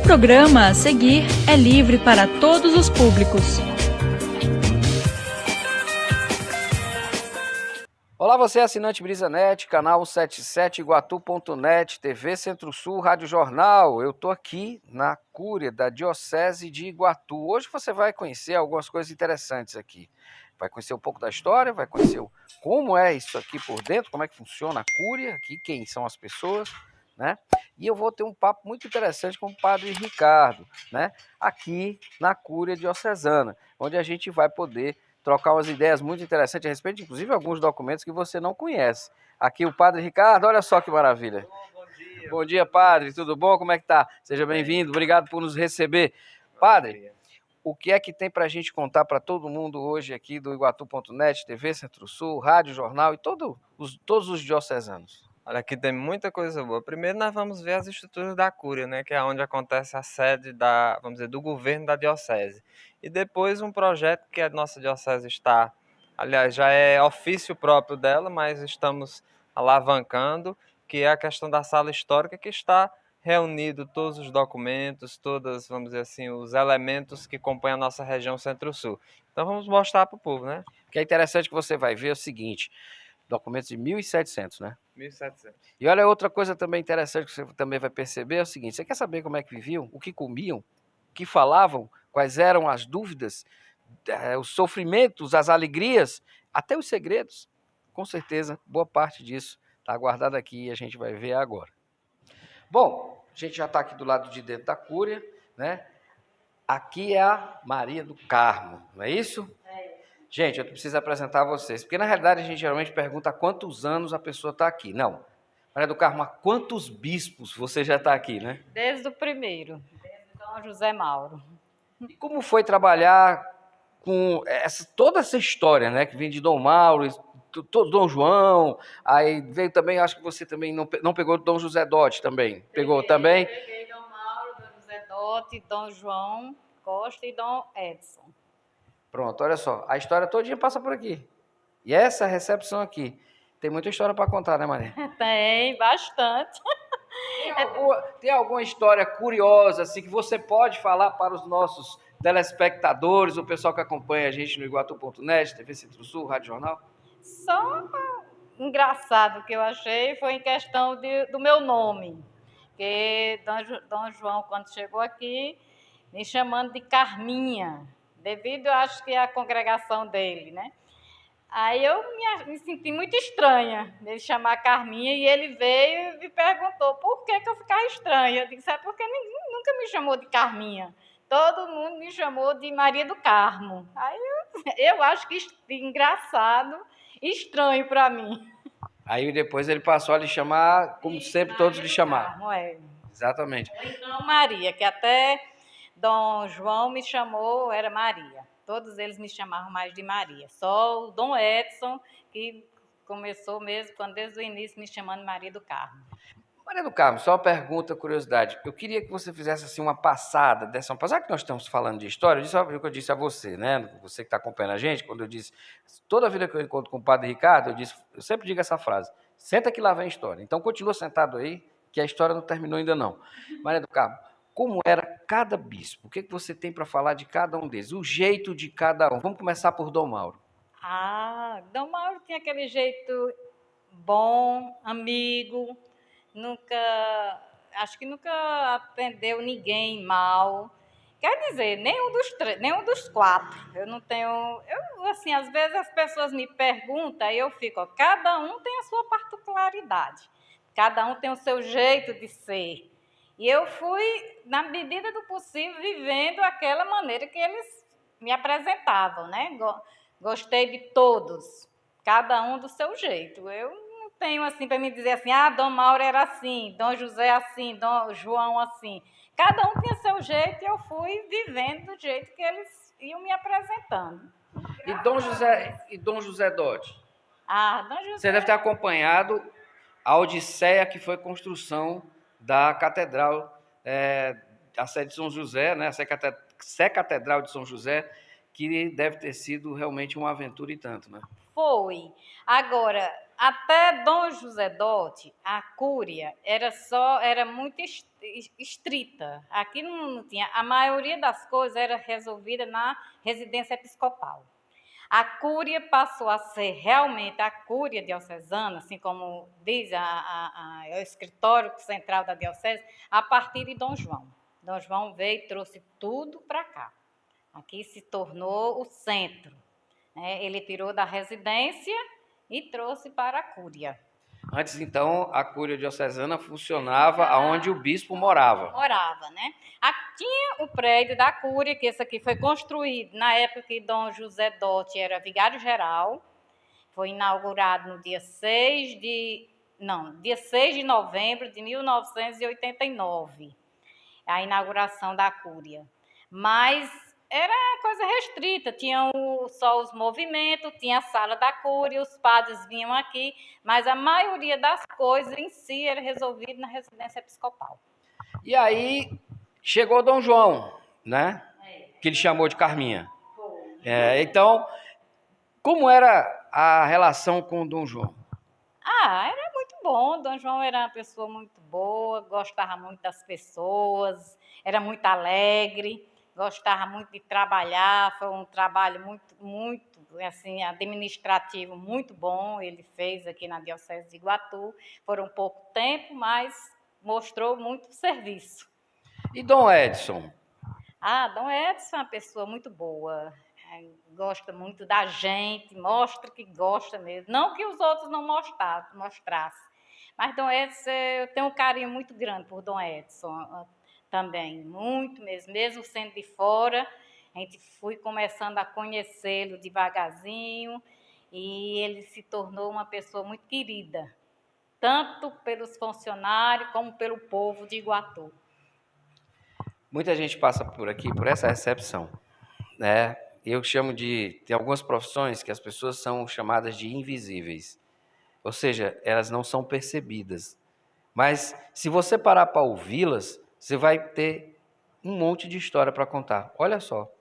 programa a seguir é livre para todos os públicos. Olá, você é assinante BrisaNet, canal 177, Iguatu.net, TV Centro-Sul, Rádio Jornal. Eu estou aqui na Cúria da Diocese de Iguatu. Hoje você vai conhecer algumas coisas interessantes aqui. Vai conhecer um pouco da história, vai conhecer como é isso aqui por dentro, como é que funciona a Cúria, aqui quem são as pessoas, né? E eu vou ter um papo muito interessante com o Padre Ricardo, né? Aqui na Cúria Diocesana, onde a gente vai poder trocar umas ideias muito interessantes a respeito, inclusive alguns documentos que você não conhece. Aqui o Padre Ricardo, olha só que maravilha. Bom dia. Bom dia, Padre, tudo bom? Como é que tá? Seja bem-vindo, obrigado por nos receber. Padre, o que é que tem para a gente contar para todo mundo hoje aqui do Iguatu.net, TV Centro-Sul, Rádio Jornal e todos os diocesanos? Olha, aqui tem muita coisa boa. Primeiro nós vamos ver as estruturas da Cúria, né, que é onde acontece a sede vamos dizer, do governo da diocese. E depois um projeto que a nossa diocese está, aliás, já é ofício próprio dela, mas estamos alavancando, que é a questão da sala histórica, que está reunido todos os documentos, todas, vamos dizer assim, os elementos que compõem a nossa região Centro-Sul. Então vamos mostrar para o povo, né? O que é interessante que você vai ver é o seguinte, documentos de 1700, né? 1700. E olha, outra coisa também interessante que você também vai perceber é o seguinte, você quer saber como é que viviam, o que comiam, o que falavam, quais eram as dúvidas, os sofrimentos, as alegrias, até os segredos? Com certeza, boa parte disso está guardado aqui e a gente vai ver agora. Bom, a gente já está aqui do lado de dentro da Cúria, né? Aqui é a Maria do Carmo, não é isso? Gente, eu preciso apresentar vocês, porque na realidade a gente geralmente pergunta há quantos anos a pessoa está aqui. Não, Maria do Carmo, há quantos bispos você já está aqui, né? Desde o primeiro, desde Dom José Mauro. E como foi trabalhar com toda essa história, né? Que vem de Dom Mauro, Dom João, aí veio também, acho que você também não pegou Dom José Dote também. Pegou também? Peguei Dom Mauro, Dom José Dote, Dom João Costa e Dom Edson. Pronto, olha só, a história todinha passa por aqui. E essa recepção aqui, tem muita história para contar, né, Maria? Tem, bastante. Tem alguma história curiosa, assim, que você pode falar para os nossos telespectadores, o pessoal que acompanha a gente no Iguatu.net, TV Centro-Sul, Rádio Jornal? Só engraçado que eu achei foi em questão do meu nome. Porque Dom João, quando chegou aqui, me chamando de Carminha, devido, eu acho que, à congregação dele, né? Aí eu me senti muito estranha dele chamar Carminha e ele veio e me perguntou por que eu ficava estranha. Eu disse, sabe porque ninguém nunca me chamou de Carminha. Todo mundo me chamou de Maria do Carmo. Aí eu acho que engraçado, estranho para mim. Aí depois ele passou a lhe chamar, como sempre todos lhe chamaram. Carmo, é. Exatamente. Ou então Maria, que até Dom João me chamou, era Maria. Todos eles me chamavam mais de Maria. Só o Dom Edson, que começou mesmo, desde o início, me chamando de Maria do Carmo. Maria do Carmo, só uma pergunta, curiosidade. Eu queria que você fizesse assim uma passada dessa. Apesar que nós estamos falando de história, isso é o que eu disse a você, né? Você que está acompanhando a gente, quando eu disse, toda vida que eu encontro com o Padre Ricardo, eu sempre digo essa frase: senta que lá vem a história. Então continua sentado aí, que a história não terminou ainda não. Maria do Carmo, como era cada bispo? O que você tem para falar de cada um deles? O jeito de cada um. Vamos começar por Dom Mauro. Dom Mauro tinha aquele jeito bom, amigo, acho que nunca atendeu ninguém mal. Quer dizer, nenhum dos quatro. Assim, às vezes as pessoas me perguntam e eu fico, cada um tem a sua particularidade, cada um tem o seu jeito de ser. E eu fui, na medida do possível, vivendo aquela maneira que eles me apresentavam, né? Gostei de todos, cada um do seu jeito. Eu não tenho assim para me dizer assim, Dom Mauro era assim, Dom José assim, Dom João assim. Cada um tinha seu jeito e eu fui vivendo do jeito que eles iam me apresentando. E Dom José Dote? Dom José... Você deve ter acompanhado a odisseia que foi a construção da catedral, a sede de São José, né? A Sé Catedral de São José, que deve ter sido realmente uma aventura e tanto, né? Foi. Agora, até Dom José Dote, a cúria era muito estrita. Aqui não tinha, a maioria das coisas era resolvida na residência episcopal. A cúria passou a ser realmente a cúria diocesana, assim como diz o escritório central da diocese, a partir de Dom João. Dom João veio e trouxe tudo para cá. Aqui se tornou o centro, né? Ele tirou da residência e trouxe para a cúria. Antes, então, a cúria diocesana funcionava aonde o bispo morava. Morava, né? Aqui tinha o prédio da cúria, que esse aqui foi construído na época que Dom José Dote era vigário-geral. Foi inaugurado no dia 6 de novembro de 1989, a inauguração da cúria. Mas era coisa restrita, tinha só os movimentos, tinha a sala da cúria, os padres vinham aqui, mas a maioria das coisas em si era resolvida na residência episcopal. E aí chegou Dom João, né? Que ele chamou de Carminha. Então, como era a relação com Dom João? Era muito bom. Dom João era uma pessoa muito boa, gostava muito das pessoas, era muito alegre, gostava muito de trabalhar. Foi um trabalho muito, assim, administrativo muito bom. Ele fez aqui na Diocese de Iguatu. Foram pouco tempo, mas mostrou muito serviço. E Dom Edson? Dom Edson é uma pessoa muito boa. Gosta muito da gente, mostra que gosta mesmo. Não que os outros não mostrassem. Mas Dom Edson, eu tenho um carinho muito grande por Dom Edson também, muito mesmo. Mesmo sendo de fora, a gente foi começando a conhecê-lo devagarzinho e ele se tornou uma pessoa muito querida, tanto pelos funcionários como pelo povo de Iguatu. Muita gente passa por aqui, por essa recepção, né? Eu chamo tem algumas profissões que as pessoas são chamadas de invisíveis, ou seja, elas não são percebidas. Mas se você parar para ouvi-las, você vai ter um monte de história para contar. Olha só,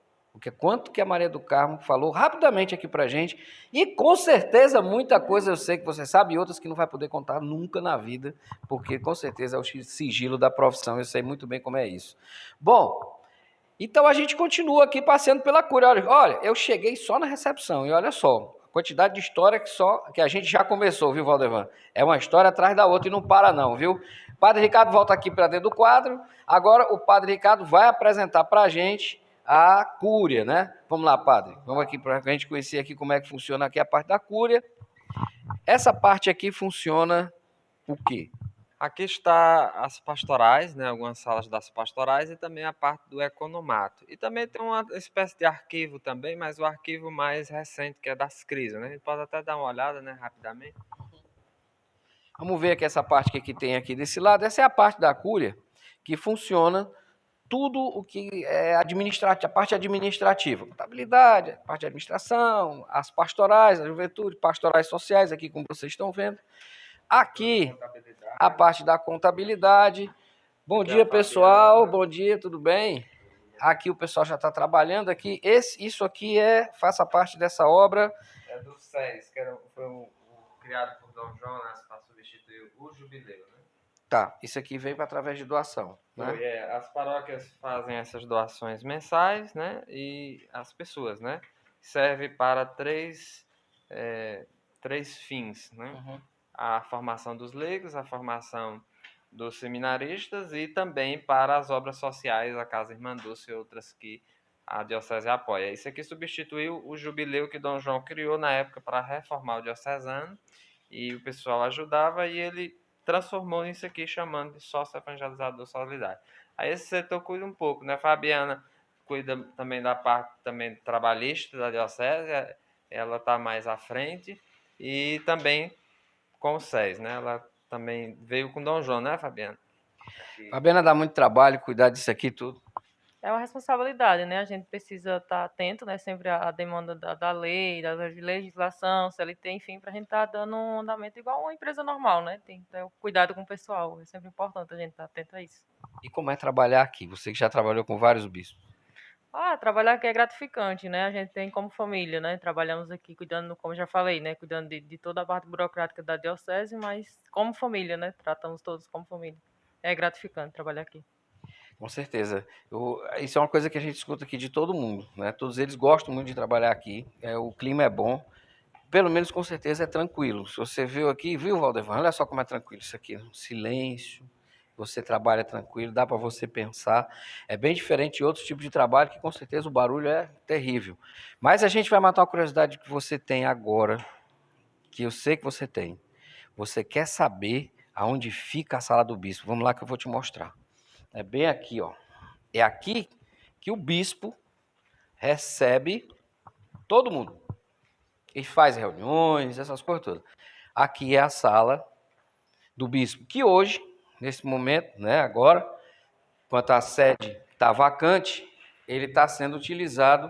quanto que a Maria do Carmo falou rapidamente aqui para a gente, e com certeza muita coisa eu sei que você sabe, e outras que não vai poder contar nunca na vida, porque com certeza é o sigilo da profissão, eu sei muito bem como é isso. Bom, então a gente continua aqui passeando pela cúria. Olha, eu cheguei só na recepção, e olha só, a quantidade de história que a gente já começou, viu, Valdevan? É uma história atrás da outra e não para não, viu? Padre Ricardo volta aqui para dentro do quadro. Agora o Padre Ricardo vai apresentar para a gente a cúria, né? Vamos lá, Padre. Vamos aqui para a gente conhecer aqui como é que funciona aqui a parte da cúria. Essa parte aqui funciona o quê? Aqui está as pastorais, né, algumas salas das pastorais e também a parte do economato. E também tem uma espécie de arquivo também, mas o arquivo mais recente, que é das crises, né? A gente pode até dar uma olhada, né, rapidamente. Vamos ver aqui essa parte que tem aqui desse lado. Essa é a parte da cúria que funciona tudo o que é administrativo, a parte administrativa, contabilidade, a parte de administração, as pastorais, a juventude, pastorais sociais, aqui como vocês estão vendo. Aqui, a parte da contabilidade. Bom dia, pessoal. Bom dia, tudo bem? Aqui o pessoal já está trabalhando aqui. Isso aqui faça parte dessa obra. É do SES, que foi criado por Dom João, né, para substituir o jubileu, né? Tá, isso aqui veio através de doação, né? As paróquias fazem essas doações mensais, né? E as pessoas, né? Serve para três fins, né? Uhum. A formação dos leigos, a formação dos seminaristas e também para as obras sociais, a Casa Irmã Dulce e outras que a diocese apoia. Isso aqui substituiu o jubileu que Dom João criou na época para reformar o diocesano, e o pessoal ajudava e ele transformou isso aqui chamando de sócio evangelizador solidário. Aí esse setor cuida um pouco, né? Fabiana cuida também da parte também trabalhista da diocese, ela está mais à frente, e também com o SES, né? Ela também veio com Dom João, né, Fabiana? Fabiana dá muito trabalho cuidar disso aqui tudo. É uma responsabilidade, né? A gente precisa estar atento, né? Sempre à demanda da lei, da legislação, CLT, enfim, para a gente estar dando um andamento igual a uma empresa normal, né? Tem que ter cuidado com o pessoal. É sempre importante a gente estar atento a isso. E como é trabalhar aqui? Você que já trabalhou com vários bispos. Trabalhar aqui é gratificante, né? A gente tem como família, né? Trabalhamos aqui cuidando, como já falei, né? Cuidando de toda a parte burocrática da diocese, mas como família, né? Tratamos todos como família. É gratificante trabalhar aqui. Com certeza. Isso é uma coisa que a gente escuta aqui de todo mundo, né? Todos eles gostam muito de trabalhar aqui. O clima é bom. Pelo menos com certeza é tranquilo. Se você viu aqui, viu, Valdevan? Olha só como é tranquilo isso aqui. Um silêncio. Você trabalha tranquilo, dá para você pensar. É bem diferente de outros tipos de trabalho que com certeza o barulho é terrível. Mas a gente vai matar uma curiosidade que você tem agora, que eu sei que você tem. Você quer saber aonde fica a sala do bispo? Vamos lá que eu vou te mostrar. É bem aqui, ó. É aqui que o bispo recebe todo mundo. E faz reuniões, essas coisas todas. Aqui é a sala do bispo, que hoje, nesse momento, né, agora, enquanto a sede está vacante, ele está sendo utilizado,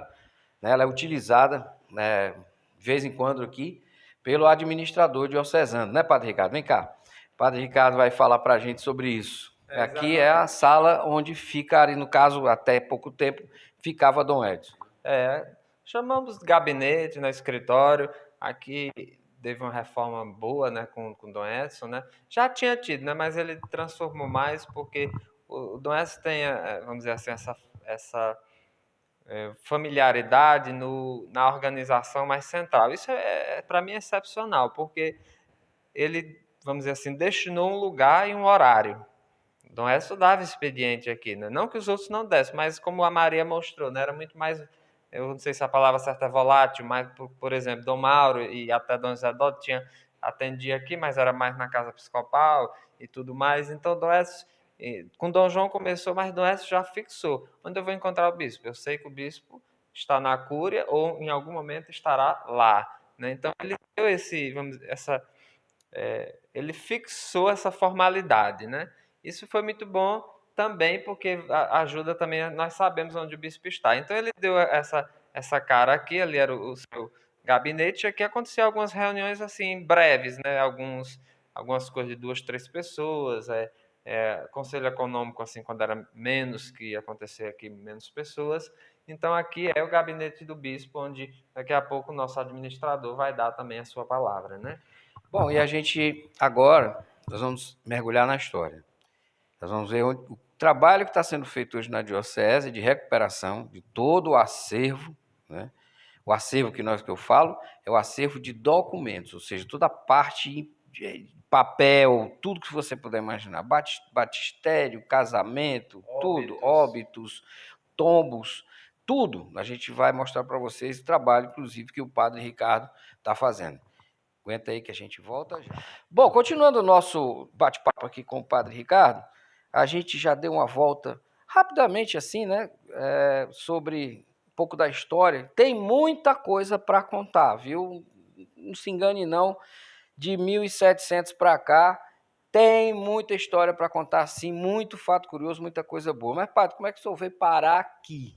né, ela é utilizada, né, de vez em quando aqui, pelo administrador diocesano, né, Padre Ricardo? Vem cá. Padre Ricardo vai falar para a gente sobre isso. Aqui é a sala onde fica, no caso, até pouco tempo, ficava Dom Edson. Chamamos de gabinete, né, escritório. Aqui teve uma reforma boa, né, com o Dom Edson, né? Já tinha tido, né, mas ele transformou mais porque o Dom Edson tem, vamos dizer assim, essa familiaridade na organização mais central. Isso para mim, excepcional, porque ele, vamos dizer assim, destinou um lugar e um horário. Dom Edson dava expediente aqui, né? Não que os outros não dessem, mas como a Maria mostrou, né? Era muito mais, eu não sei se a palavra certa é volátil, mas, por exemplo, Dom Mauro e até Dom José Dó atendia aqui, mas era mais na casa episcopal e tudo mais. Então, Dom Edson, com Dom João começou, mas Dom Edson já fixou. Onde eu vou encontrar o bispo? Eu sei que o bispo está na Cúria ou em algum momento estará lá, né? Então, ele deu ele fixou essa formalidade, né? Isso foi muito bom também porque ajuda também, nós sabemos onde o bispo está. Então ele deu essa cara aqui, ali era o seu gabinete, aqui aconteciam algumas reuniões assim breves, né? Algumas coisas de 2, 3 pessoas, conselho econômico assim quando era menos, que ia acontecer aqui menos pessoas. Então aqui é o gabinete do bispo, onde daqui a pouco o nosso administrador vai dar também a sua palavra, né? Bom, e a gente agora, nós vamos mergulhar na história. Nós vamos ver o trabalho que está sendo feito hoje na Diocese de recuperação de todo o acervo, né? O acervo que eu falo é o acervo de documentos, ou seja, toda a parte de papel, tudo que você puder imaginar, batistério, casamento, tudo, óbitos, tombos, tudo. A gente vai mostrar para vocês o trabalho, inclusive, que o Padre Ricardo está fazendo. Aguenta aí que a gente volta já. Bom, continuando o nosso bate-papo aqui com o Padre Ricardo, a gente já deu uma volta rapidamente assim, né, sobre um pouco da história. Tem muita coisa para contar, viu? Não se engane não, de 1700 para cá, tem muita história para contar sim, muito fato curioso, muita coisa boa. Mas, Padre, como é que o senhor veio parar aqui?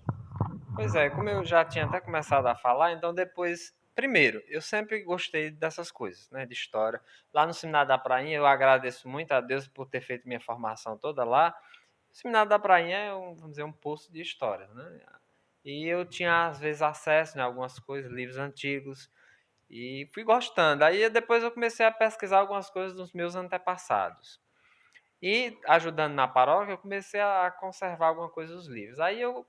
Pois é, como eu já tinha até começado a falar, então depois, primeiro, eu sempre gostei dessas coisas, né, de história. Lá no Seminário da Prainha, eu agradeço muito a Deus por ter feito minha formação toda lá. O Seminário da Prainha é vamos dizer, um poço de história, né? E eu tinha às vezes acesso a algumas coisas, livros antigos, e fui gostando. Aí depois eu comecei a pesquisar algumas coisas dos meus antepassados. E ajudando na paróquia, eu comecei a conservar alguma coisa dos livros. Aí eu,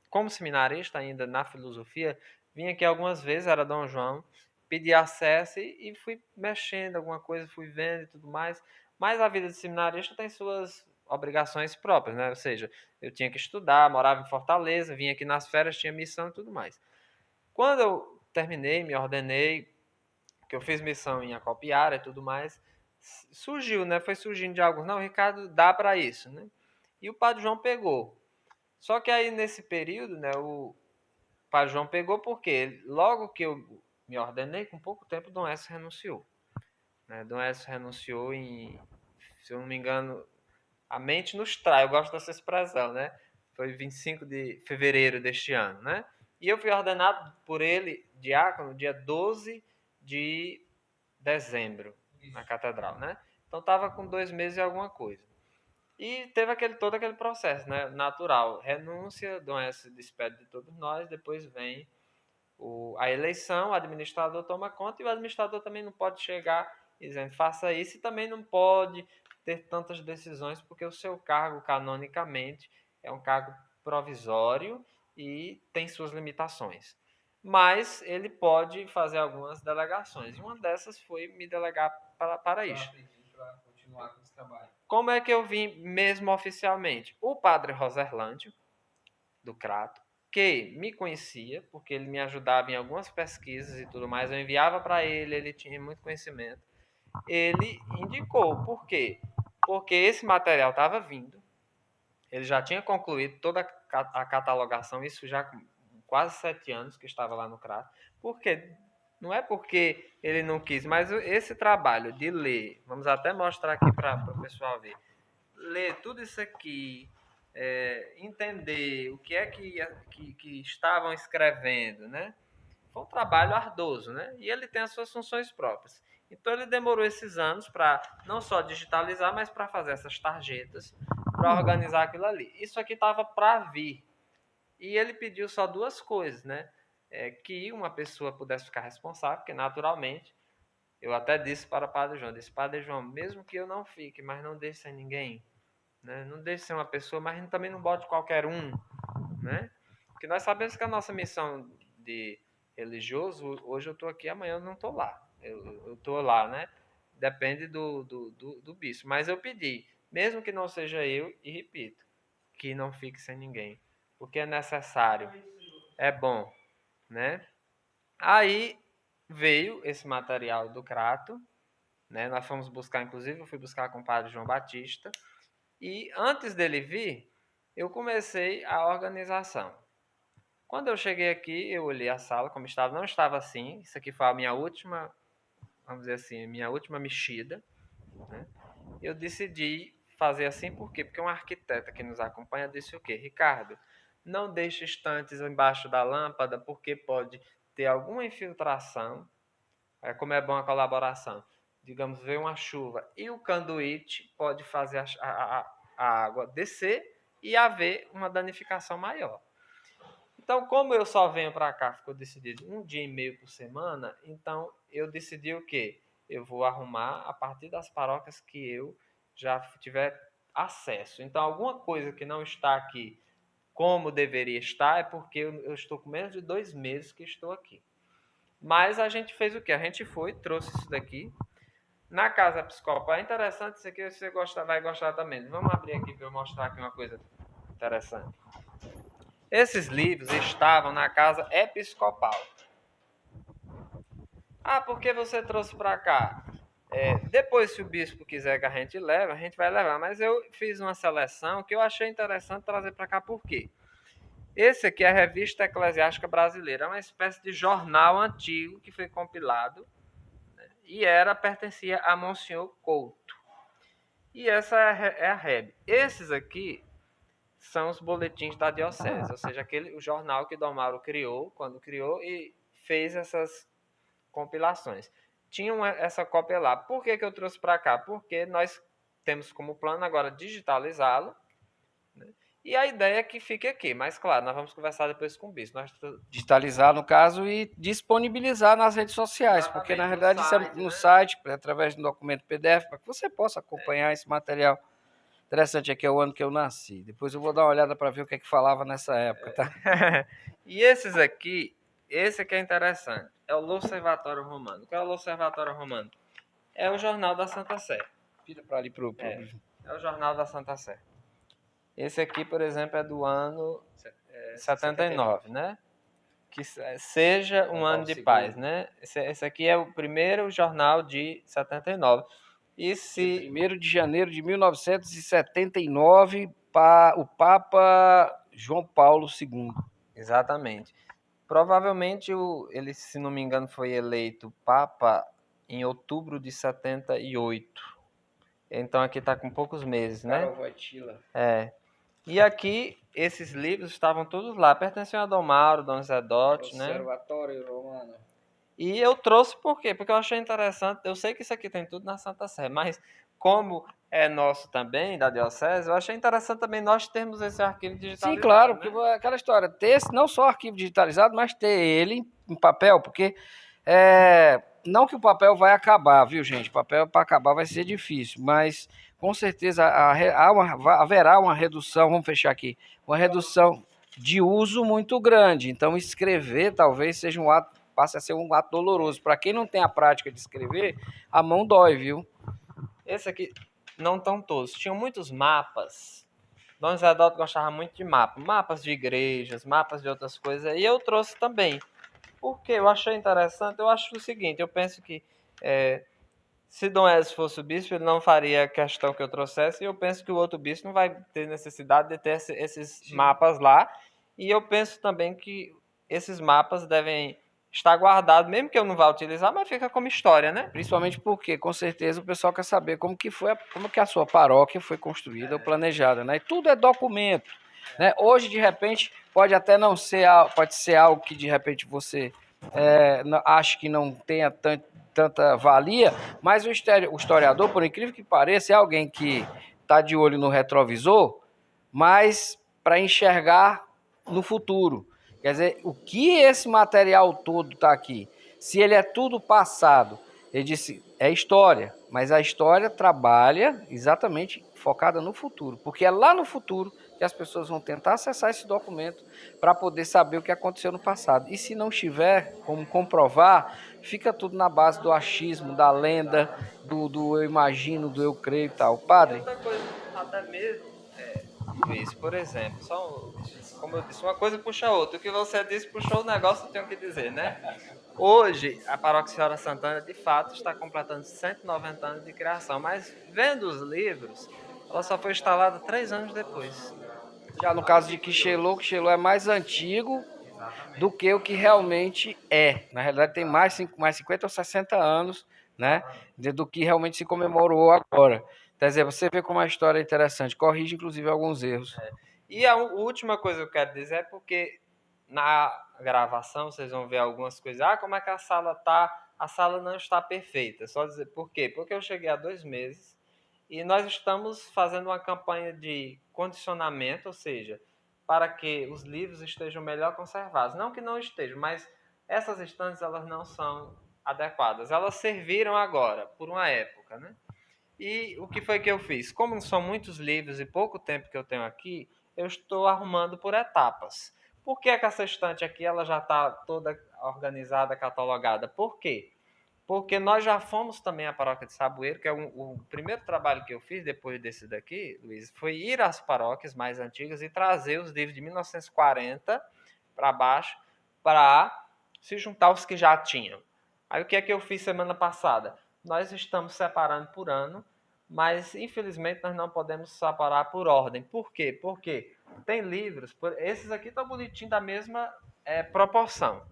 como seminarista ainda na filosofia, vim aqui algumas vezes, era Dom João, pedi acesso e fui mexendo alguma coisa, fui vendo e tudo mais. Mas a vida de seminarista tem suas obrigações próprias, né? Ou seja, eu tinha que estudar, morava em Fortaleza, vinha aqui nas férias, tinha missão e tudo mais. Quando eu terminei, me ordenei, que eu fiz missão em Acopiara e tudo mais, surgiu, né? Foi surgindo de alguns, não, Ricardo, dá para isso, né? E o Padre João pegou. Só que aí nesse período, né, o Padre João pegou porque logo que eu me ordenei, com pouco tempo, Dom Edson renunciou. Né? Dom Edson renunciou em, se eu não me engano, a mente nos trai, eu gosto dessa expressão, né? Foi 25 de fevereiro deste ano, né? E eu fui ordenado por ele diácono dia 12 de dezembro, na catedral, né? Então estava com 2 meses e alguma coisa. E teve todo aquele processo, né, natural. Renúncia, Dom S despede de todos nós, depois vem a eleição, o administrador toma conta, e o administrador também não pode chegar dizendo faça isso, e também não pode ter tantas decisões, porque o seu cargo, canonicamente, é um cargo provisório e tem suas limitações. Mas ele pode fazer algumas delegações, e uma dessas foi me delegar para isso. Para continuar com esse trabalho. Como é que eu vim mesmo oficialmente? O padre Roserlândio, do Crato, que me conhecia, porque ele me ajudava em algumas pesquisas e tudo mais, eu enviava para ele, ele tinha muito conhecimento. Ele indicou, por quê? Porque esse material estava vindo, ele já tinha concluído toda a catalogação, isso já com quase 7 anos que estava lá no Crato. Por quê? Não é porque ele não quis, mas esse trabalho de ler, vamos até mostrar aqui para o pessoal ver, ler tudo isso aqui, entender o que é que estavam escrevendo, né? Foi um trabalho ardoso, né? E ele tem as suas funções próprias. Então ele demorou esses anos para não só digitalizar, mas para fazer essas tarjetas, para organizar aquilo ali. Isso aqui estava para vir. E ele pediu só 2 coisas, né? Que uma pessoa pudesse ficar responsável, porque naturalmente, eu até disse para o Padre João, Padre João, mesmo que eu não fique, mas não deixe sem ninguém, né? Não deixe ser uma pessoa, mas também não bote qualquer um, né? Porque nós sabemos que a nossa missão de religioso, hoje eu estou aqui, amanhã eu não estou lá. Eu estou lá, né? Depende do bispo. Mas eu pedi, mesmo que não seja eu, e repito, que não fique sem ninguém. Porque é necessário, é bom, né? Aí veio esse material do Crato, né? Nós fomos buscar, inclusive, eu fui buscar com o padre João Batista. E antes dele vir, eu comecei a organização. Quando eu cheguei aqui, eu olhei a sala como estava, não estava assim. Isso aqui foi a minha última, vamos dizer assim, minha última mexida, né? Eu decidi fazer assim por quê? Porque um arquiteto que nos acompanha disse o quê? Ricardo, não deixe estantes embaixo da lâmpada, porque pode ter alguma infiltração. Como é bom a colaboração. Digamos, veio uma chuva e o canduíte pode fazer a água descer e haver uma danificação maior. Então, como eu só venho para cá, ficou decidido 1 dia e meio por semana, então eu decidi o quê? Eu vou arrumar a partir das paróquias que eu já tiver acesso. Então, alguma coisa que não está aqui como deveria estar é porque eu estou com menos de 2 meses que estou aqui. Mas a gente fez o quê? A gente foi, trouxe isso daqui. Na casa episcopal, é interessante isso aqui, você vai gostar também. Vamos abrir aqui para eu mostrar aqui uma coisa interessante. Esses livros estavam na casa episcopal. Ah, por que você trouxe para cá? Depois, se o bispo quiser que a gente leve, a gente vai levar. Mas eu fiz uma seleção que eu achei interessante trazer para cá. Por quê? Esse aqui é a Revista Eclesiástica Brasileira. É uma espécie de jornal antigo que foi compilado, né, e pertencia a Monsenhor Couto. E essa é a REB. Esses aqui são os boletins da diocese, ou seja, o jornal que Dom Mauro criou, quando criou, e fez essas compilações. Tinha essa cópia lá. Por que eu trouxe para cá? Porque nós temos como plano agora digitalizá-lo, né? E a ideia é que fique aqui, mas claro, nós vamos conversar depois com o bispo. Digitalizar, no caso, e disponibilizar nas redes sociais, exatamente, porque na realidade isso é no site, através de um documento PDF, para que você possa acompanhar esse material. Interessante, aqui é o ano que eu nasci. Depois eu vou dar uma olhada para ver o que é que falava nessa época, tá? E esses aqui, esse aqui é interessante, é o L'Osservatório Romano. O que é o L'Osservatório Romano? É o Jornal da Santa Sé. Vira para ali pro... É o Jornal da Santa Sé. Esse aqui, por exemplo, é do ano 79, né? Que seja um ano de paz, né? Esse aqui é o primeiro jornal de 79. E se 1º de janeiro de 1979, o Papa João Paulo II. Exatamente. Provavelmente ele, se não me engano, foi eleito Papa em outubro de 78. Então aqui está com poucos meses, né? E aqui, esses livros estavam todos lá. Pertenciam a Dom Mauro, Dom Zé Dotti, né? Observatório Romano. E eu trouxe por quê? Porque eu achei interessante, eu sei que isso aqui tem tudo na Santa Sé, mas como é nosso também, da Diocese, eu achei interessante também nós termos esse arquivo Sim, digitalizado, claro, né? porque aquela história, ter não só arquivo digitalizado, mas ter ele em papel, porque não que o papel vai acabar, viu, gente? O papel para acabar vai ser difícil, mas com certeza haverá uma redução, vamos fechar aqui, uma redução de uso muito grande. Então, escrever talvez seja um ato, passe a ser um ato doloroso. Para quem não tem a prática de escrever, a mão dói, viu? Esse aqui, não estão todos, tinham muitos mapas. Dom José Adalto gostava muito de mapas de igrejas, mapas de outras coisas, e eu trouxe também. Porque eu achei interessante, eu acho o seguinte, eu penso que se Dom Edson fosse o bispo, ele não faria a questão que eu trouxesse, e eu penso que o outro bispo não vai ter necessidade de ter esses mapas lá, e eu penso também que esses mapas devem estar guardados, mesmo que eu não vá utilizar, mas fica como história, né? Principalmente porque, com certeza, o pessoal quer saber como que foi, como que a sua paróquia foi construída ou planejada, né? E tudo é documento, né? Hoje, de repente, pode até não ser, pode ser algo que de repente você acha que não tenha tanta valia, mas o historiador, por incrível que pareça, é alguém que está de olho no retrovisor, mas para enxergar no futuro. Quer dizer, o que esse material todo está aqui? Se ele é tudo passado, ele disse, é história, mas a história trabalha exatamente focada no futuro, porque é lá no futuro que as pessoas vão tentar acessar esse documento para poder saber o que aconteceu no passado. E se não tiver como comprovar, fica tudo na base do achismo, da lenda, do eu imagino, do eu creio e tal. E Padre? outra coisa, até mesmo, Luiz, por exemplo, como eu disse, uma coisa puxa a outra. O que você disse puxou o negócio, eu tenho que dizer, né? Hoje, a Paróquia Senhora Santana, de fato, está completando 190 anos de criação, mas vendo os livros, ela só foi instalada 3 anos depois. Já no caso de Quixelô é mais antigo do que o que realmente é. Na realidade, tem mais 50 ou 60 anos, né, do que realmente se comemorou agora. Quer dizer, você vê como a história é interessante, corrige inclusive alguns erros. E a última coisa que eu quero dizer é porque na gravação vocês vão ver algumas coisas. Ah, como é que a sala tá? A sala não está perfeita. Só dizer por quê? Porque eu cheguei há 2 meses e nós estamos fazendo uma campanha de condicionamento, ou seja, para que os livros estejam melhor conservados. Não que não estejam, mas essas estantes elas não são adequadas. Elas serviram agora, por uma época, né? E o que foi que eu fiz? Como são muitos livros e pouco tempo que eu tenho aqui, eu estou arrumando por etapas. Por que essa estante aqui ela já está toda organizada, catalogada? Por quê? Porque nós já fomos também à Paróquia de Saboeiro, que é o primeiro trabalho que eu fiz depois desse daqui, Luiz, foi ir às paróquias mais antigas e trazer os livros de 1940 para baixo para se juntar aos que já tinham. Aí o que é que eu fiz semana passada? Nós estamos separando por ano, mas infelizmente nós não podemos separar por ordem. Por quê? Porque tem livros, esses aqui estão bonitinhos da mesma proporção.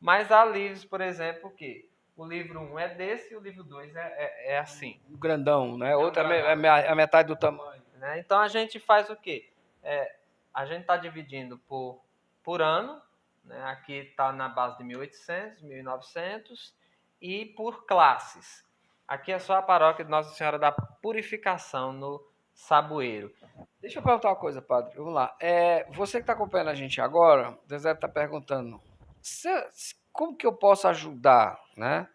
Mas há livros, por exemplo, que o livro 1 é desse e o livro 2 é assim. O grandão, né? Outro é a metade do tamanho. Né? Então a gente faz o quê? A gente está dividindo por ano, né? Aqui está na base de 1800, 1900 e por classes. Aqui é só a paróquia de Nossa Senhora da Purificação no Saboeiro. Deixa eu perguntar uma coisa, padre. Vamos lá. Você que está acompanhando a gente agora, o Zé está perguntando, como que eu posso ajudar, né,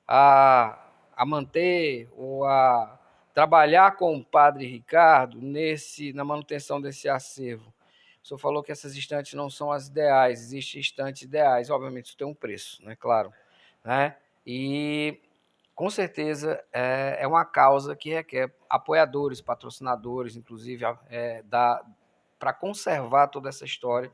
a manter ou a trabalhar com o padre Ricardo na manutenção desse acervo? O senhor falou que essas estantes não são as ideais, existem estantes ideais, obviamente isso tem um preço, né, claro, né? E com certeza é uma causa que requer apoiadores, patrocinadores, inclusive, para conservar toda essa história.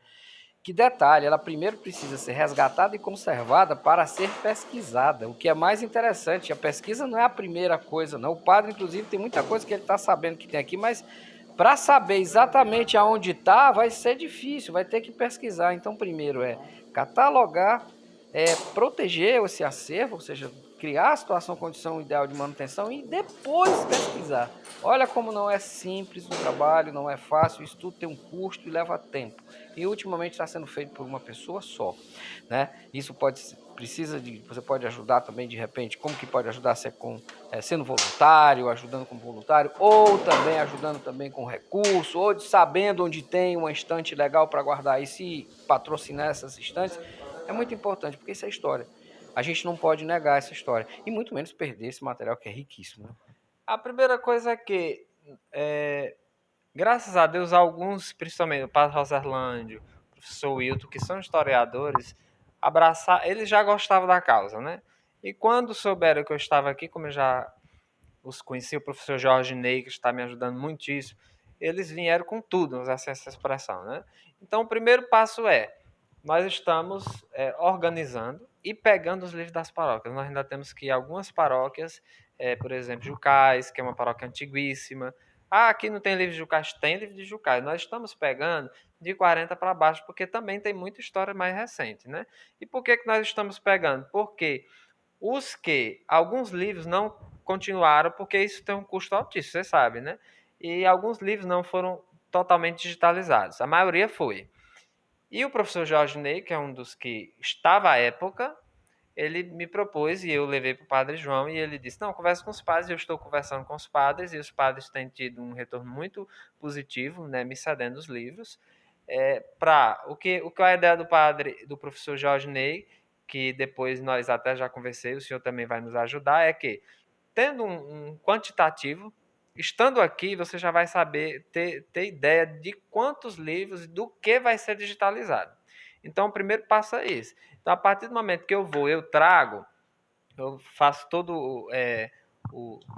Que detalhe, ela primeiro precisa ser resgatada e conservada para ser pesquisada, o que é mais interessante. A pesquisa não é a primeira coisa, não. O padre, inclusive, tem muita coisa que ele está sabendo que tem aqui, mas para saber exatamente aonde está, vai ser difícil, vai ter que pesquisar. Então, primeiro é catalogar, proteger esse acervo, ou seja, criar a situação, condição ideal de manutenção e depois pesquisar. Olha como não é simples o trabalho, não é fácil, isso tudo tem um custo e leva tempo. E ultimamente está sendo feito por uma pessoa só, né? Isso pode você pode ajudar também, de repente, como que pode ajudar? Se é sendo voluntário, ajudando como voluntário, ou também ajudando também com recurso, ou sabendo onde tem uma estante legal para guardar e se patrocinar essas estantes, é muito importante, porque isso é história. A gente não pode negar essa história, e muito menos perder esse material que é riquíssimo. Né? A primeira coisa é que, graças a Deus, alguns, principalmente o Padre Roserlândio, o professor Wilton, que são historiadores, eles já gostavam da causa, né? E quando souberam que eu estava aqui, como eu já os conheci, o professor Jorge Ney, que está me ajudando muitíssimo, eles vieram com tudo, essa expressão, né? Então, o primeiro passo nós estamos organizando e pegando os livros das paróquias. Nós ainda temos que ir a algumas paróquias, por exemplo, Jucais, que é uma paróquia antiguíssima. Ah, aqui não tem livro de Jucais? Tem livro de Jucais. Nós estamos pegando de 40 para baixo, porque também tem muita história mais recente, né? E por que nós estamos pegando? Porque alguns livros não continuaram, porque isso tem um custo altíssimo, você sabe, né? E alguns livros não foram totalmente digitalizados. A maioria foi. E o professor Jorge Ney, que é um dos que estava à época, ele me propôs e eu levei para o Padre João e ele disse, não, conversa com os padres, eu estou conversando com os padres e os padres têm tido um retorno muito positivo, né, me cedendo os livros. O que é a ideia do professor Jorge Ney, que depois nós até já conversei, o senhor também vai nos ajudar, é que, tendo um quantitativo, estando aqui, você já vai saber, ter ideia de quantos livros e do que vai ser digitalizado. Então, o primeiro passo é esse. Então, a partir do momento que eu trago, eu faço todo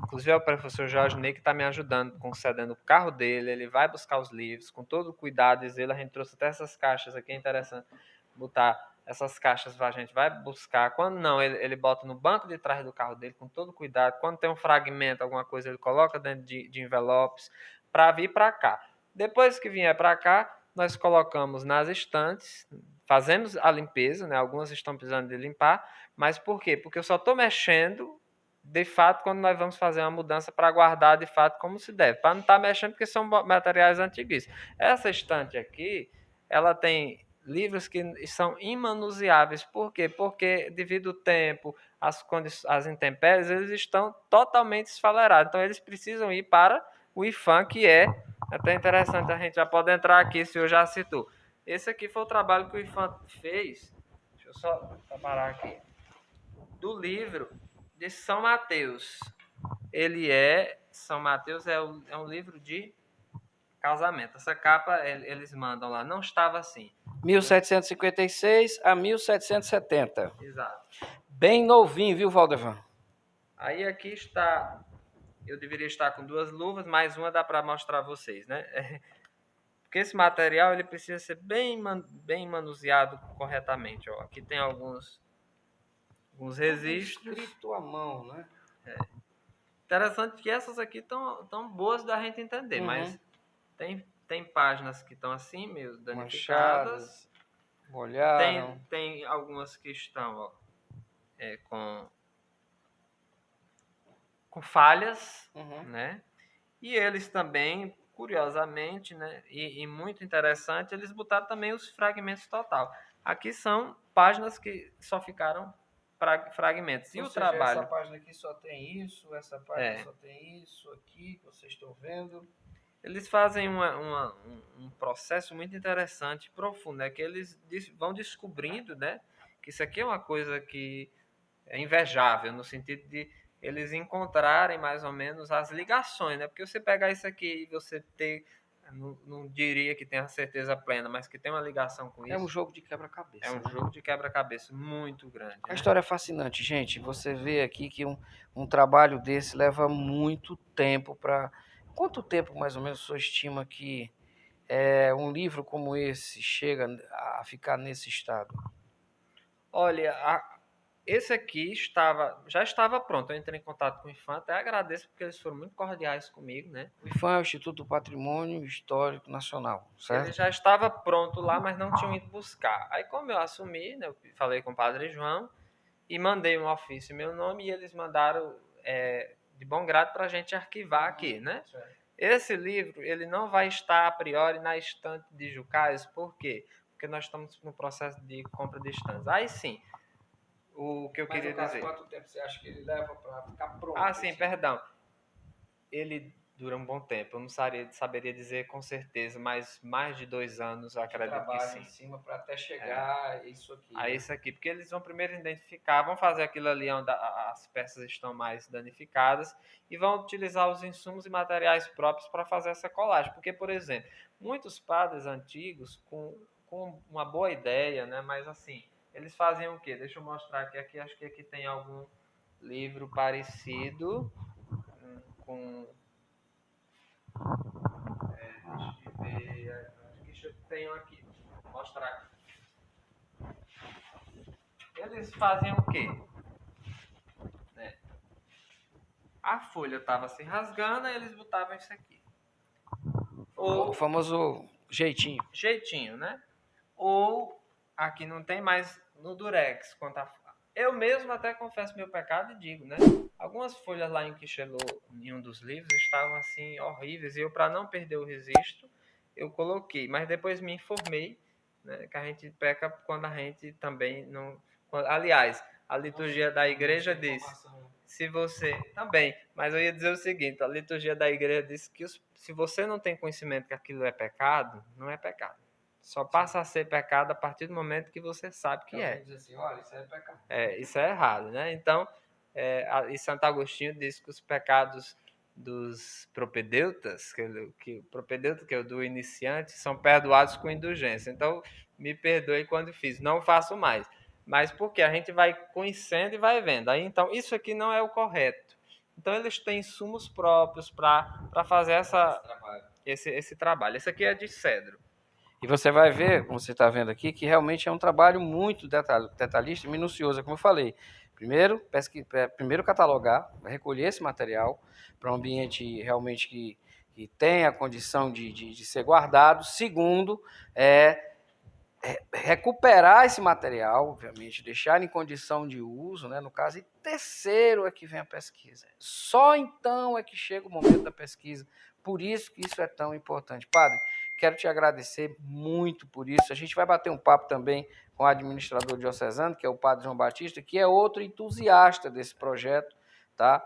inclusive é o professor Jorge Ney que está me ajudando, concedendo o carro dele, ele vai buscar os livros com todo o cuidado, diz ele, a gente trouxe até essas caixas aqui, é interessante botar essas caixas, a gente vai buscar, quando não, ele bota no banco de trás do carro dele com todo cuidado, quando tem um fragmento, alguma coisa, ele coloca dentro de envelopes para vir para cá. Depois que vier para cá, nós colocamos nas estantes, fazemos a limpeza, né? Algumas estão precisando de limpar, mas por quê? Porque eu só estou mexendo, de fato, quando nós vamos fazer uma mudança para guardar, de fato, como se deve. Para não estar mexendo, porque são materiais antigos. Essa estante aqui, ela tem livros que são imanuseáveis. Por quê? Porque, devido ao tempo, as intempéries, eles estão totalmente esfalerados. Então, eles precisam ir para o IFAM, que é até interessante, a gente já pode entrar aqui, se eu já citou. Esse aqui foi o trabalho que o IFAM fez. Deixa eu só parar aqui. Do livro de São Mateus. São Mateus é um livro de casamento. Essa capa eles mandam lá. Não estava assim. 1756 a 1770. Exato. Bem novinho, viu, Valdevan? Aí aqui está. Eu deveria estar com 2 luvas, mais uma dá para mostrar a vocês, né? Porque esse material ele precisa ser bem manuseado corretamente. Ó. Aqui tem alguns registros. Escrito à mão, né? Interessante que essas aqui estão boas da gente entender, mas tem páginas que estão assim, meio danificadas. Molharam. Tem algumas que estão com falhas, né? E eles também, curiosamente, né? E muito interessante, eles botaram também os fragmentos total. Aqui são páginas que só ficaram fragmentos. E o trabalho? Essa página aqui só tem isso, essa página só tem isso aqui, que vocês estão vendo. Eles fazem um processo muito interessante, profundo, né? Que eles vão descobrindo, né? Que isso aqui é uma coisa que é invejável, no sentido de eles encontrarem mais ou menos as ligações, né? Porque você pegar isso aqui e você ter, não diria que tem a certeza plena, mas que tem uma ligação com isso. É um jogo de quebra-cabeça. É um jogo de quebra-cabeça muito grande. A história é fascinante, gente. Você vê aqui que um trabalho desse leva muito tempo para... Quanto tempo, mais ou menos, o senhor estima que um livro como esse chega a ficar nesse estado? Olha, esse aqui já estava pronto. Eu entrei em contato com o IFAM, até agradeço porque eles foram muito cordiais comigo, né? O IFAM é o Instituto do Patrimônio Histórico Nacional, certo? Ele já estava pronto lá, mas não tinham ido buscar. Aí, como eu assumi, né, eu falei com o Padre João e mandei um ofício em meu nome e eles mandaram de bom grado para a gente arquivar aqui, né? Esse livro, ele não vai estar a priori na estante de Jucais, por quê? Porque nós estamos no processo de compra de estantes. Aí sim, o que eu Mas queria no caso, dizer. quanto tempo você acha que ele leva para ficar pronto? Ah, sim, assim? perdão. Ele dura um bom tempo. Eu não saberia dizer com certeza, mas mais de 2 anos eu De acredito que trabalho sim. em cima para até chegar a isso aqui. A né? isso aqui, porque eles vão primeiro identificar, vão fazer aquilo ali onde as peças estão mais danificadas e vão utilizar os insumos e materiais próprios para fazer essa colagem. Porque, por exemplo, muitos padres antigos, com uma boa ideia, né, mas assim, eles faziam o quê? Deixa eu mostrar aqui, acho que aqui tem algum livro parecido com... deixa eu ver, acho que eu tenho aqui, vou mostrar aqui. Eles faziam o quê? Né? A folha estava se rasgando, aí eles botavam isso aqui. O famoso jeitinho. Jeitinho, né? Ou aqui não tem mais no Durex. Eu mesmo até confesso meu pecado e digo, né? Algumas folhas lá em Quixelô, em um dos livros, estavam assim horríveis. E eu, para não perder o registro, eu coloquei. Mas depois me informei, né, que a gente peca quando a gente também não. Aliás, a liturgia da igreja diz: se você. Também, mas eu ia dizer o seguinte: a liturgia da igreja diz que se você não tem conhecimento que aquilo é pecado, não é pecado. Só passa a ser pecado a partir do momento que você sabe que é. Diz assim, olha, isso é pecado. Isso é errado, né? Então, e Santo Agostinho diz que os pecados dos propedeutas, que o propedeuta, que é o do iniciante, são perdoados com indulgência. Então, me perdoe quando fiz, não faço mais. Mas porque a gente vai conhecendo e vai vendo. Aí, então, isso aqui não é o correto. Então, eles têm insumos próprios para fazer esse trabalho. Esse aqui é de cedro. E você vai ver, como você está vendo aqui, que realmente é um trabalho muito detalhista e minucioso, como eu falei. Primeiro catalogar, recolher esse material para um ambiente realmente que tenha a condição de ser guardado. Segundo, recuperar esse material, obviamente, deixar em condição de uso, né, no caso. E terceiro é que vem a pesquisa. Só então é que chega o momento da pesquisa. Por isso que isso é tão importante. Padre, quero te agradecer muito por isso. A gente vai bater um papo também com o administrador diocesano, que é o Padre João Batista, que é outro entusiasta desse projeto, tá?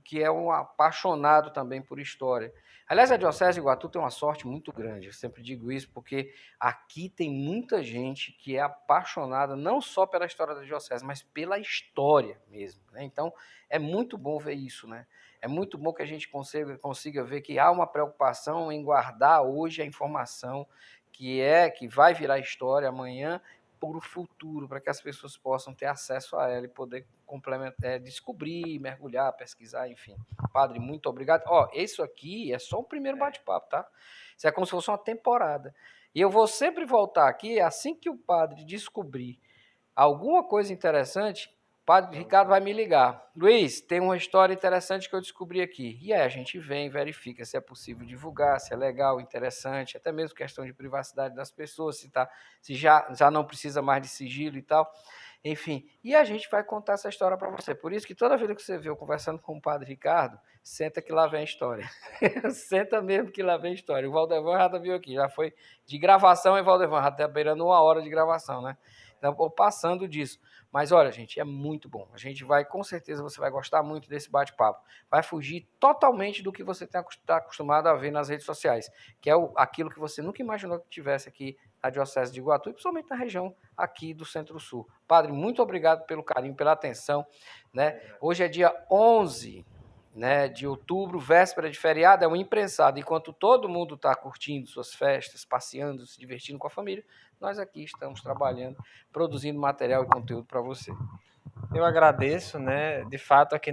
Que é um apaixonado também por história. Aliás, a Diocese de Iguatu tem uma sorte muito grande, eu sempre digo isso, porque aqui tem muita gente que é apaixonada não só pela história da Diocese, mas pela história mesmo. Né? Então, é muito bom ver isso, né? É muito bom que a gente consiga ver que há uma preocupação em guardar hoje a informação que vai virar história amanhã para o futuro, para que as pessoas possam ter acesso a ela e poder descobrir, mergulhar, pesquisar, enfim. Padre, muito obrigado. Ó, isso aqui é só o primeiro bate-papo, tá? Isso é como se fosse uma temporada. E eu vou sempre voltar aqui, assim que o padre descobrir alguma coisa interessante, o padre Ricardo vai me ligar. Luiz, tem uma história interessante que eu descobri aqui. E aí a gente vem, verifica se é possível divulgar, se é legal, interessante, até mesmo questão de privacidade das pessoas, se já não precisa mais de sigilo e tal. Enfim, e a gente vai contar essa história para você. Por isso que toda vez que você vê eu conversando com o padre Ricardo, senta que lá vem a história. Senta mesmo que lá vem a história. O Valdevan já viu aqui, já foi de gravação em Valdevan, já está beirando 1 hora de gravação, né? Então, ou passando disso. Mas olha, gente, é muito bom. A gente vai, com certeza, você vai gostar muito desse bate-papo. Vai fugir totalmente do que você está acostumado a ver nas redes sociais, que é aquilo que você nunca imaginou que tivesse aqui na Diocese de Iguatu, e principalmente na região aqui do Centro-Sul. Padre, muito obrigado pelo carinho, pela atenção. Né? Hoje é dia 11, né, de outubro, véspera de feriado, é um imprensado. Enquanto todo mundo está curtindo suas festas, passeando, se divertindo com a família, nós aqui estamos trabalhando, produzindo material e conteúdo para você. Eu agradeço, né? De fato, aqui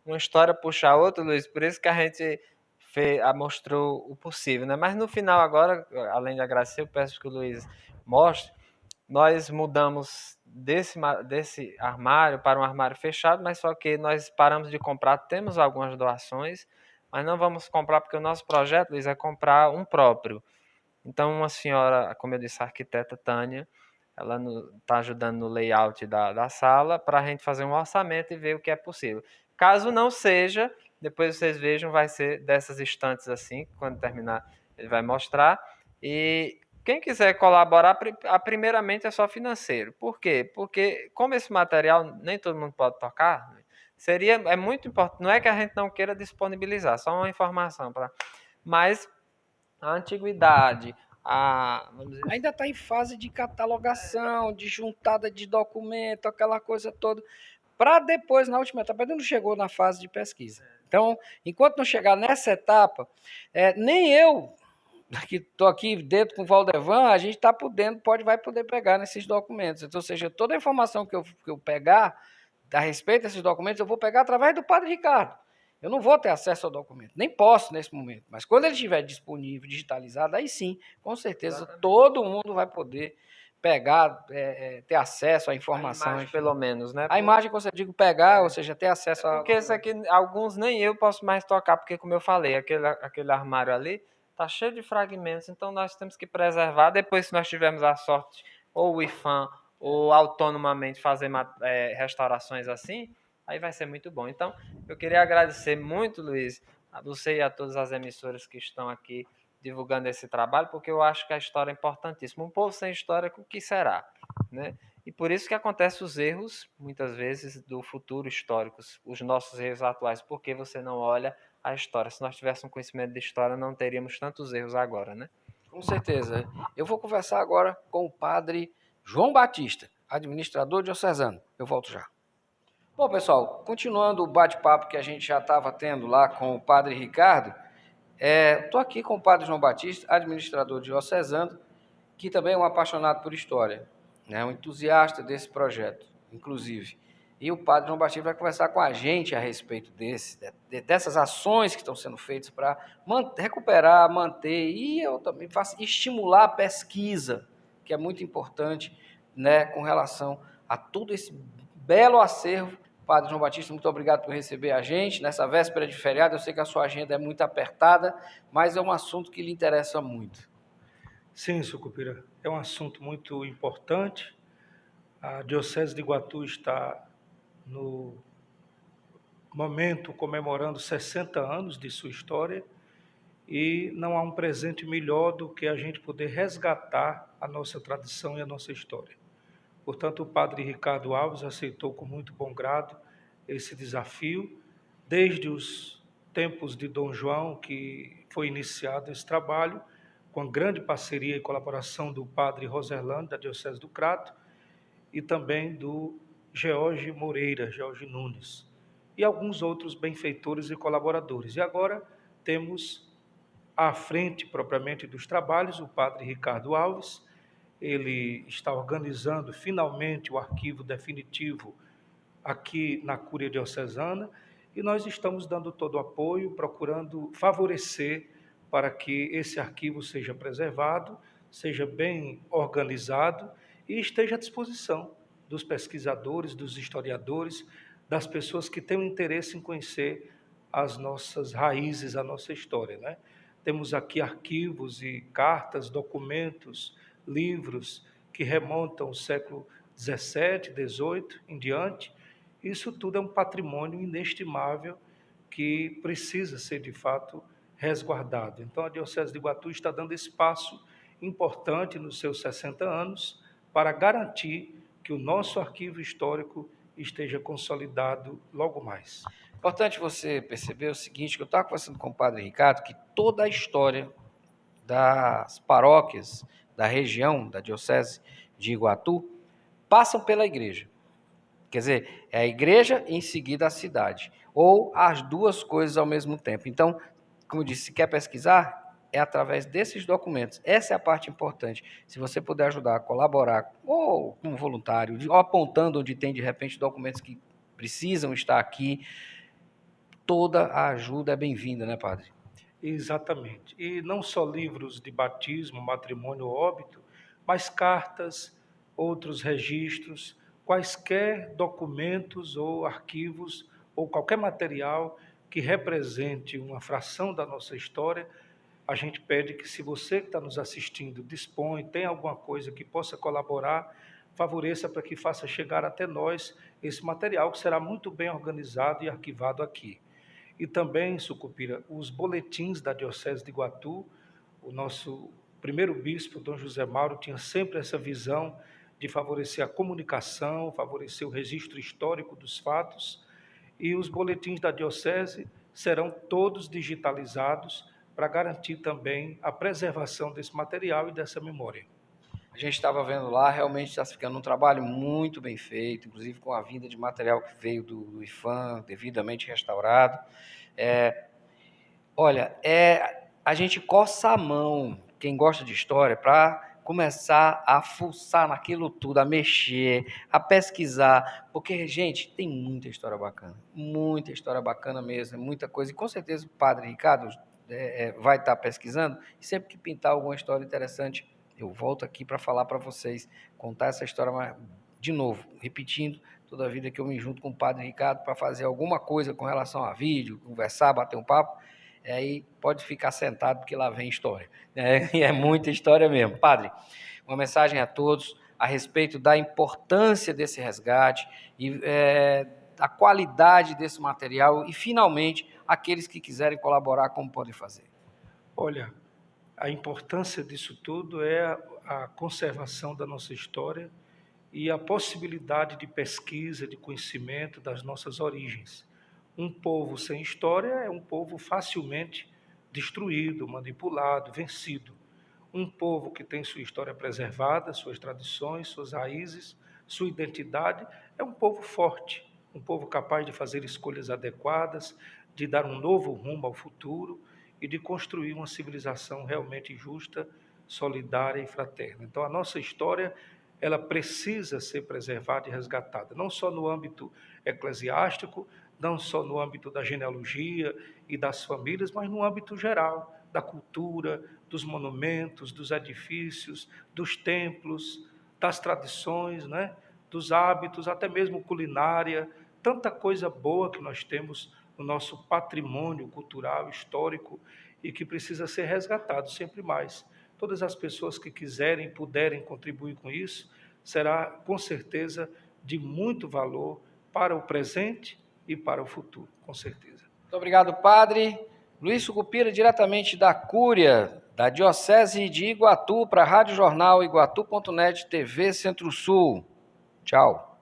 uma história puxa a outra, Luiz, por isso que a gente mostrou o possível, né? Mas no final agora, além de agradecer, eu peço que o Luiz mostre, nós mudamos desse armário para um armário fechado, mas só que nós paramos de comprar, temos algumas doações, mas não vamos comprar porque o nosso projeto, Luiz, é comprar um próprio. Então, uma senhora, como eu disse, a arquiteta Tânia, ela está ajudando no layout da sala para a gente fazer um orçamento e ver o que é possível. Caso não seja, depois vocês vejam, vai ser dessas estantes assim, quando terminar ele vai mostrar. E Quem quiser colaborar, primeiramente é só financeiro. Por quê? Porque como esse material nem todo mundo pode tocar, é muito importante. Não é que a gente não queira disponibilizar, só uma informação mas a antiguidade, vamos dizer, Ainda está em fase de catalogação, de juntada de documento, aquela coisa toda, para depois, na última etapa, ainda não chegou na fase de pesquisa. Então, enquanto não chegar nessa etapa, nem eu, que estou aqui dentro com o Valdevan, a gente está podendo, vai poder pegar nesses documentos. Então, ou seja, toda a informação que eu pegar a respeito desses documentos, eu vou pegar através do Padre Ricardo. Eu não vou ter acesso ao documento, nem posso nesse momento, mas quando ele estiver disponível, digitalizado, aí sim, com certeza, Exatamente. todo mundo vai poder pegar, ter acesso à informação. A imagem, pelo menos, né? A imagem que eu digo pegar, ou seja, ter acesso a... Porque esse aqui, alguns nem eu posso mais tocar, porque como eu falei, aquele armário ali tá cheio de fragmentos, então nós temos que preservar. Depois, se nós tivermos a sorte, ou o IFAM, ou autonomamente fazer restaurações assim, aí vai ser muito bom. Então, eu queria agradecer muito, Luiz, a você e a todas as emissoras que estão aqui divulgando esse trabalho, porque eu acho que a história é importantíssima. Um povo sem história, o que será? Né? E por isso que acontecem os erros, muitas vezes, do futuro históricos, os nossos erros atuais, porque você não olha a história. Se nós tivéssemos conhecimento de história, não teríamos tantos erros agora, né? Com certeza. Eu vou conversar agora com o padre João Batista, administrador diocesano. Eu volto já. Bom, pessoal, continuando o bate-papo que a gente já estava tendo lá com o padre Ricardo, estou aqui com o padre João Batista, administrador diocesano, que também é um apaixonado por história, né, um entusiasta desse projeto, inclusive. E o padre João Batista vai conversar com a gente a respeito dessas ações que estão sendo feitas para recuperar, manter e eu também faço estimular a pesquisa, que é muito importante, né, com relação a todo esse belo acervo. Padre João Batista, muito obrigado por receber a gente nessa véspera de feriado. Eu sei que a sua agenda é muito apertada, mas é um assunto que lhe interessa muito. Sim, Sucupira, é um assunto muito importante. A Diocese de Iguatu está no momento comemorando 60 anos de sua história e não há um presente melhor do que a gente poder resgatar a nossa tradição e a nossa história. Portanto, o padre Ricardo Alves aceitou com muito bom grado esse desafio, desde os tempos de Dom João, que foi iniciado esse trabalho, com a grande parceria e colaboração do padre Roserlando, da Diocese do Crato, e também do George Moreira, George Nunes, e alguns outros benfeitores e colaboradores. E agora temos à frente, propriamente, dos trabalhos, o padre Ricardo Alves. Ele está organizando finalmente o arquivo definitivo aqui na Cúria Diocesana e nós estamos dando todo o apoio, procurando favorecer para que esse arquivo seja preservado, seja bem organizado e esteja à disposição dos pesquisadores, dos historiadores, das pessoas que têm um interesse em conhecer as nossas raízes, a nossa história, né? Temos aqui arquivos e cartas, documentos, livros que remontam ao século XVII, XVIII em diante. Isso tudo é um patrimônio inestimável que precisa ser, de fato, resguardado. Então, a Diocese de Iguatu está dando esse passo importante nos seus 60 anos para garantir que o nosso arquivo histórico esteja consolidado logo mais. Importante você perceber o seguinte, que eu estava conversando com o padre Ricardo, que toda a história das paróquias da região, da Diocese de Iguatu, passam pela igreja. Quer dizer, é a igreja e em seguida a cidade, ou as duas coisas ao mesmo tempo. Então, como eu disse, se quer pesquisar, é através desses documentos. Essa é a parte importante. Se você puder ajudar a colaborar, ou como voluntário, ou apontando onde tem, de repente, documentos que precisam estar aqui, toda a ajuda é bem-vinda, né, padre? Exatamente. E não só livros de batismo, matrimônio, óbito, mas cartas, outros registros, quaisquer documentos ou arquivos ou qualquer material que represente uma fração da nossa história, a gente pede que, se você que está nos assistindo dispõe, tem alguma coisa que possa colaborar, favoreça para que faça chegar até nós esse material, que será muito bem organizado e arquivado aqui. E também, Sucupira, os boletins da Diocese de Iguatu, o nosso primeiro bispo, Dom José Mauro, tinha sempre essa visão de favorecer a comunicação, favorecer o registro histórico dos fatos, e os boletins da diocese serão todos digitalizados para garantir também a preservação desse material e dessa memória. A gente estava vendo lá, realmente está ficando um trabalho muito bem feito, inclusive com a vinda de material que veio do IFAM, devidamente restaurado. Olha, a gente coça a mão, quem gosta de história, para começar a fuçar naquilo tudo, a mexer, a pesquisar, porque, gente, tem muita história bacana mesmo, muita coisa, e com certeza o Padre Ricardo vai estar pesquisando, e sempre que pintar alguma história interessante, eu volto aqui para falar para vocês, contar essa história, mas, de novo, repetindo, toda a vida que eu me junto com o Padre Ricardo para fazer alguma coisa com relação a vídeo, conversar, bater um papo, aí pode ficar sentado, porque lá vem história. E é muita história mesmo. Padre, uma mensagem a todos a respeito da importância desse resgate e da qualidade desse material e, finalmente, aqueles que quiserem colaborar, como podem fazer. Olha, a importância disso tudo é a conservação da nossa história e a possibilidade de pesquisa, de conhecimento das nossas origens. Um povo sem história é um povo facilmente destruído, manipulado, vencido. Um povo que tem sua história preservada, suas tradições, suas raízes, sua identidade, é um povo forte, um povo capaz de fazer escolhas adequadas, de dar um novo rumo ao futuro e de construir uma civilização realmente justa, solidária e fraterna. Então, a nossa história, ela precisa ser preservada e resgatada, não só no âmbito eclesiástico, não só no âmbito da genealogia e das famílias, mas no âmbito geral, da cultura, dos monumentos, dos edifícios, dos templos, das tradições, né? Dos hábitos, até mesmo culinária, tanta coisa boa que nós temos no nosso patrimônio cultural, histórico, e que precisa ser resgatado sempre mais. Todas as pessoas que quiserem, puderem contribuir com isso, será, com certeza, de muito valor para o presente e para o futuro, com certeza. Muito obrigado, Padre. Luiz Sucupira, diretamente da Cúria, da Diocese de Iguatu, para a Rádio Jornal, iguatu.net, TV Centro-Sul. Tchau.